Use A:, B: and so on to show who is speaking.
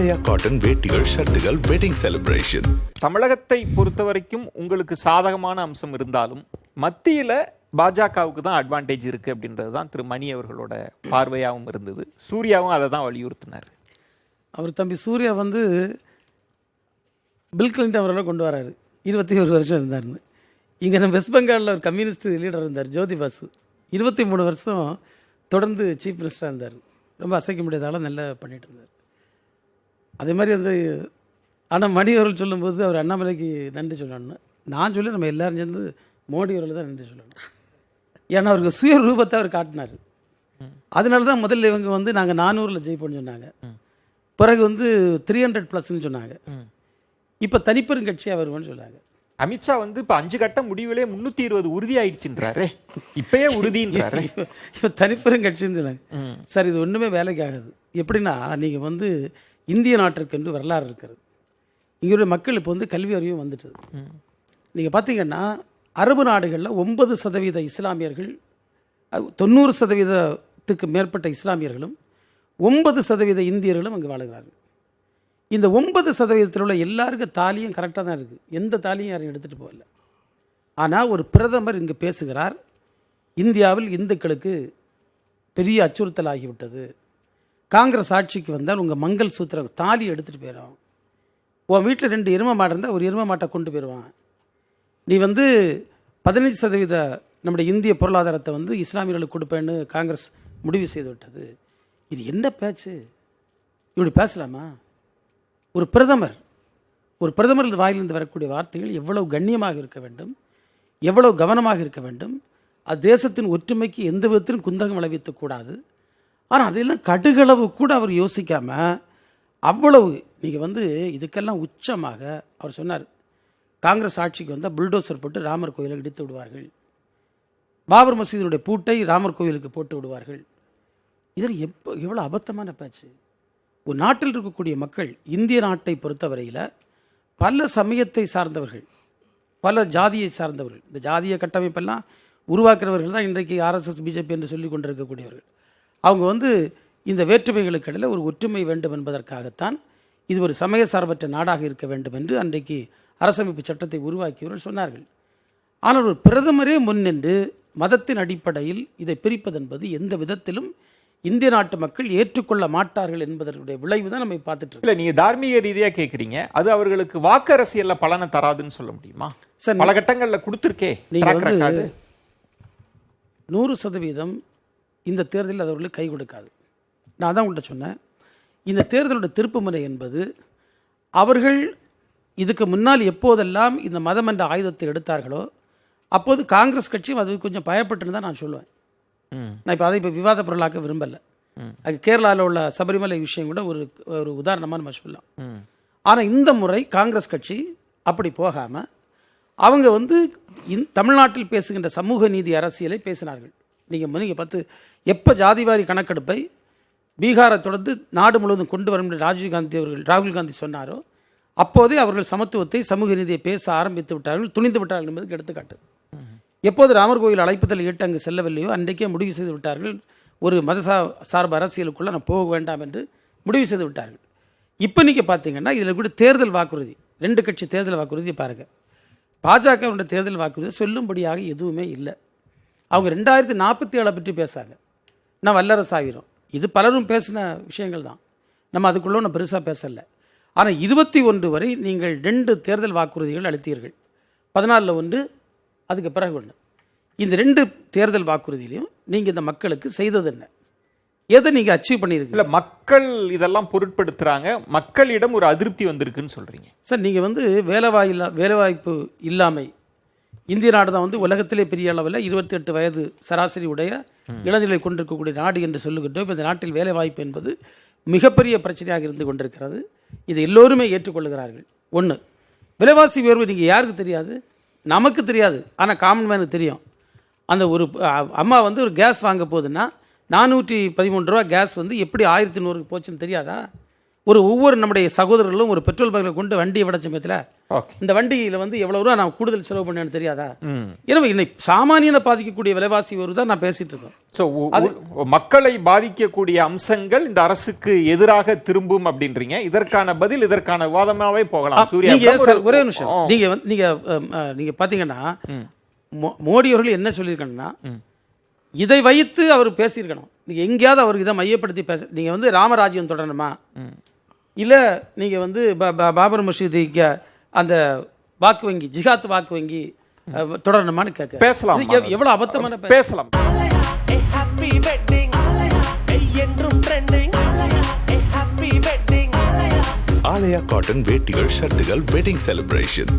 A: ஆலயா cotton வேட்டிகள், ஷர்ட்டுகள், wedding celebration.
B: தமிழகத்தை பொறுத்த வரைக்கும் உங்களுக்கு சாதகமான அம்சம் இருந்தாலும் மத்தியில பாஜகவுக்கு தான் அட்வான்டேஜ் இருக்கு அப்படின்றது தான் திரு மணி அவர்களோட பார்வையாகவும் இருந்தது. சூர்யாவும் அதை தான் வலியுறுத்தினார்.
C: அவர் தம்பி சூர்யா வந்து பில் கிளின்டன் அவரெல்லாம் கொண்டு வராரு. 21 வருஷம் இருந்தார்னு. இங்கே நம்ம வெஸ்ட் பெங்காலில் ஒரு கம்யூனிஸ்ட் லீடர் இருந்தார், ஜோதி பாசு. 23 வருஷம் தொடர்ந்து சீஃப் மினிஸ்டராக இருந்தார். ரொம்ப அசைக்க முடியாதால நல்லா பண்ணிட்டு இருந்தார். அதே மாதிரி வந்து ஆனால் மணி அவர்கள் சொல்லும்போது அவர் அண்ணாமலைக்கு நன்றி சொல்லணும். நான் சொல்லி நம்ம எல்லாரும் சேர்ந்து மோடி அவர்கள் தான் நன்றி சொல்லணும். ஏன்னா அவருக்கு சுய ரூபத்தை அவர் காட்டினார். அதனால தான் முதல்ல இவங்க வந்து நாங்கள் 400 ஜெயிப்போம்னு சொன்னாங்க. பிறகு வந்து 300+ சொன்னாங்க. இப்போ தனிப்பெருங்கட்சியாக வருவோன்னு சொன்னாங்க.
B: அமித்ஷா வந்து இப்போ 5 கட்ட முடிவிலே 320 உறுதி ஆயிடுச்சுன்றாரு. இப்பயே உறுதின்றாரு.
C: இப்போ தனிப்பெருங்கட்சின்னு சொன்னாங்க. சார் இது ஒன்றுமே வேலைக்கு ஆகுது. எப்படின்னா நீங்கள் வந்து இந்திய நாட்டிற்கு என்று வரலாறு இருக்கிறது. இங்களுடைய மக்கள் இப்போ வந்து கல்வி அறிவும் வந்துட்டது. நீங்கள் பார்த்தீங்கன்னா அரபு நாடுகளில் 9% இஸ்லாமியர்கள், 90%த்துக்கு மேற்பட்ட இஸ்லாமியர்களும் 9% இந்தியர்களும் அங்கே வாழுகிறார்கள். இந்த 9% உள்ள எல்லாருக்கும் தாலியும் கரெக்டாக தான் இருக்குது. எந்த தாலியும் யாரும் எடுத்துகிட்டு போகல. ஆனால் ஒரு பிரதமர் இங்கே பேசுகிறார், இந்தியாவில் இந்துக்களுக்கு பெரிய அச்சுறுத்தல் ஆகிவிட்டது. காங்கிரஸ் ஆட்சிக்கு வந்தால் உங்கள் மங்கள் சூத்திர தாலி எடுத்துகிட்டு போயிடும். உன் வீட்டில் 2 எருமை மாடு இருந்தால் ஒரு எருமை மாட்டை கொண்டு போயிடுவான். நீ வந்து 15% நம்முடைய இந்திய பொருளாதாரத்தை வந்து இஸ்லாமியர்களுக்கு கொடுப்பேன்னு காங்கிரஸ் முடிவு செய்து விட்டது. இது என்ன பேச்சு? இப்படி பேசலாமா? ஒரு பிரதமர் வாயிலிருந்து வரக்கூடிய வார்த்தைகள் எவ்வளவு கண்ணியமாக இருக்க வேண்டும், எவ்வளவு கவனமாக இருக்க வேண்டும். அது தேசத்தின் ஒற்றுமைக்கு எந்த விதத்திலும் குந்தகம் விளைவிக்கக்கூடாது. ஆனால் அதெல்லாம் கடுகளவு கூட அவர் யோசிக்காமல் அவ்வளவு நீங்கள் வந்து இதுக்கெல்லாம் உச்சமாக அவர் சொன்னார், காங்கிரஸ் ஆட்சிக்கு வந்தால் புல்டோசர் போட்டு ராமர் கோயிலை இடித்து விடுவார்கள், பாபர் மசீதினுடைய பூட்டை ராமர் கோயிலுக்கு போட்டு விடுவார்கள். இதில் எவ்வளோ அபத்தமான பேச்சு. ஒரு நாட்டில் இருக்கக்கூடிய மக்கள், இந்திய நாட்டை பொறுத்தவரையில் பல சமயத்தை சார்ந்தவர்கள், பல ஜாதியை சார்ந்தவர்கள். இந்த ஜாதிய கட்டமைப்பெல்லாம் உருவாக்குறவர்கள் தான் இன்றைக்கு ஆர்எஸ்எஸ், பிஜேபி என்று சொல்லி கொண்டிருக்கக்கூடியவர்கள். அவங்க வந்து இந்த வேற்றுமைகளுக்கு இடையில் ஒரு ஒற்றுமை வேண்டும் என்பதற்காகத்தான் இது ஒரு சமய சார்பற்ற நாடாக இருக்க வேண்டும் என்று அன்றைக்கு அரசமைப்பு சட்டத்தை உருவாக்கியவர்கள் சொன்னார்கள். ஆனால் ஒரு பிரதமரே முன்னின்று மதத்தின் அடிப்படையில் இதை பிரிப்பது என்பது எந்த விதத்திலும் இந்திய நாட்டு மக்கள் ஏற்றுக்கொள்ள மாட்டார்கள் என்பதனுடைய விளைவு தான் நம்ம பார்த்துட்டு இருக்கோம்.
B: இல்லை, நீங்க தார்மீக ரீதியாக கேட்குறீங்க, அது அவர்களுக்கு வாக்கு அரசியல்ல பலனை தராதுன்னு சொல்ல முடியுமா? சார், பல கட்டங்களில் கொடுத்துருக்கே. நீங்க வந்து
C: 100% இந்த தேர்தலில் அது அவர்களுக்கு கை கொடுக்காது. நான் தான் உங்கள்கிட்ட சொன்னேன், இந்த தேர்தலுடைய திருப்புமுனை என்பது அவர்கள் இதுக்கு முன்னால் எப்போதெல்லாம் இந்த மதம் என்ற ஆயுதத்தை எடுத்தார்களோ அப்போது காங்கிரஸ் கட்சியும் அது கொஞ்சம் பயப்பட்டுன்னு தான் நான் சொல்லுவேன். நான் இப்போ அதை விவாத பொருளாக்க விரும்பலை. அது கேரளாவில் உள்ள சபரிமலை விஷயம் கூட ஒரு உதாரணமாக நம்ம சொல்லலாம். ஆனால் இந்த முறை காங்கிரஸ் கட்சி அப்படி போகாமல் அவங்க வந்து தமிழ்நாட்டில் பேசுகின்ற சமூக நீதி அரசியலை பேசினார்கள். நீங்கள் பார்த்து எப்போ ஜாதிவாரி கணக்கெடுப்பை பீகாரை தொடர்ந்து நாடு முழுவதும் கொண்டு வரும் ராகுல் காந்தி சொன்னாரோ அப்போதே அவர்கள் சமத்துவத்தை, சமூக நீதியை பேச ஆரம்பித்து விட்டார்கள், துணிந்து விட்டார்கள் என்பதுக்கு எடுத்துக்காட்டு. எப்போது ராமர் கோயில் அழைப்புதல் ஏற்று அங்கு செல்லவில்லையோ அன்றைக்கே முடிவு செய்து விட்டார்கள், ஒரு மத சார்பு அரசியலுக்குள்ளே நான் போக வேண்டாம் என்று முடிவு செய்து விட்டார்கள். இப்போ நீங்கள் பார்த்தீங்கன்னா இதில் கூட தேர்தல் வாக்குறுதி, 2 கட்சி தேர்தல் வாக்குறுதி பாருங்கள். பாஜகவுடைய தேர்தல் வாக்குறுதி சொல்லும்படியாக எதுவுமே இல்லை. அவங்க 2047 பற்றி பேசாங்க, நான் வல்லரசு ஆகிறோம். இது பலரும் பேசின விஷயங்கள் தான், நம்ம அதுக்குள்ளே ஒன்று பெருசாக பேசலை. ஆனால் 21 வரை நீங்கள் 2 தேர்தல் வாக்குறுதிகள் அளித்தீர்கள், 14 ஒன்று, அதுக்கு பிறகு ஒன்று. இந்த 2 தேர்தல் வாக்குறுதியிலையும் நீங்கள் இந்த மக்களுக்கு செய்தது என்ன, எதை நீங்கள் அச்சீவ் பண்ணியிருக்கீங்க?
B: இல்லை, மக்கள் இதெல்லாம் பொருட்படுத்துகிறாங்க, மக்களிடம் ஒரு அதிருப்தி வந்திருக்குன்னு சொல்கிறீங்க.
C: சார், நீங்கள் வந்து வேலைவாய்ப்பு இல்லாமை, இந்திய நாடு தான் வந்து உலகத்திலே பெரிய அளவில் 28 வயது சராசரி உடைய இளநிலை கொண்டிருக்கக்கூடிய நாடு என்று சொல்லுகின்றோம். இப்போ இந்த நாட்டில் வேலைவாய்ப்பு என்பது மிகப்பெரிய பிரச்சனையாக இருந்து கொண்டிருக்கிறது. இதை எல்லோருமே ஏற்றுக்கொள்கிறார்கள். ஒன்று, விலைவாசி உயர்வு நீங்கள் யாருக்கு தெரியாது? நமக்கு தெரியாது, ஆனால் காமன் மேனுக்கு தெரியும். அந்த ஒரு அம்மா வந்து ஒரு கேஸ் வாங்க போகுதுன்னா 413 ரூபா கேஸ் வந்து எப்படி 1100 போச்சுன்னு தெரியாதா? ஒவ்வொரு நம்முடைய சகோதரர்களும் ஒரு பெட்ரோல் பங்கில் கொண்டு வண்டியை விட சமயத்தில்
B: ஓகே.
C: இந்த வண்டியில் வந்து எவ்வளோ ரூபா நான் கூடுதல் செலவு பண்ணேன்னு தெரியாதா? எனவே இன்னைக்கு சாமானியனை பாதிக்கக்கூடிய விலைவாசி ஒரு தான் நான் பேசிட்டு இருக்கேன்.
B: ஸோ மக்களை பாதிக்கக்கூடிய அம்சங்கள் இந்த அரசுக்கு எதிராக திரும்பும் அப்படின்றீங்க. இதற்கான பதில் இதற்கான விவாதமாவே போகலாம். சூர்யா,
C: ஒரே நிமிஷம். நீங்க பாத்தீங்கன்னா மோடி அவர்கள் என்ன சொல்லியிருக்கணும்னா, இதை வைத்து அவர் பேசியிருக்கணும். நீங்க எங்கேயாவது அவருக்கு இதை மையப்படுத்தி பேச, நீங்க வந்து ராமராஜ்யம் தொடரணுமா, இல்ல நீங்க வந்து பாபர் மசூதிக்கு அந்த வாக்கு வங்கி, ஜிகாத் வாக்கு வங்கி தொடரணுமான்னு கேட்க
B: பேசலாம்.
C: எவ்வளவு அபத்தமான
B: பேசலாம்.
A: ஆலயா காட்டன் வேட்டிகள் ஷர்ட்டுகள் வெட்டிங் செலிப்ரேஷன்.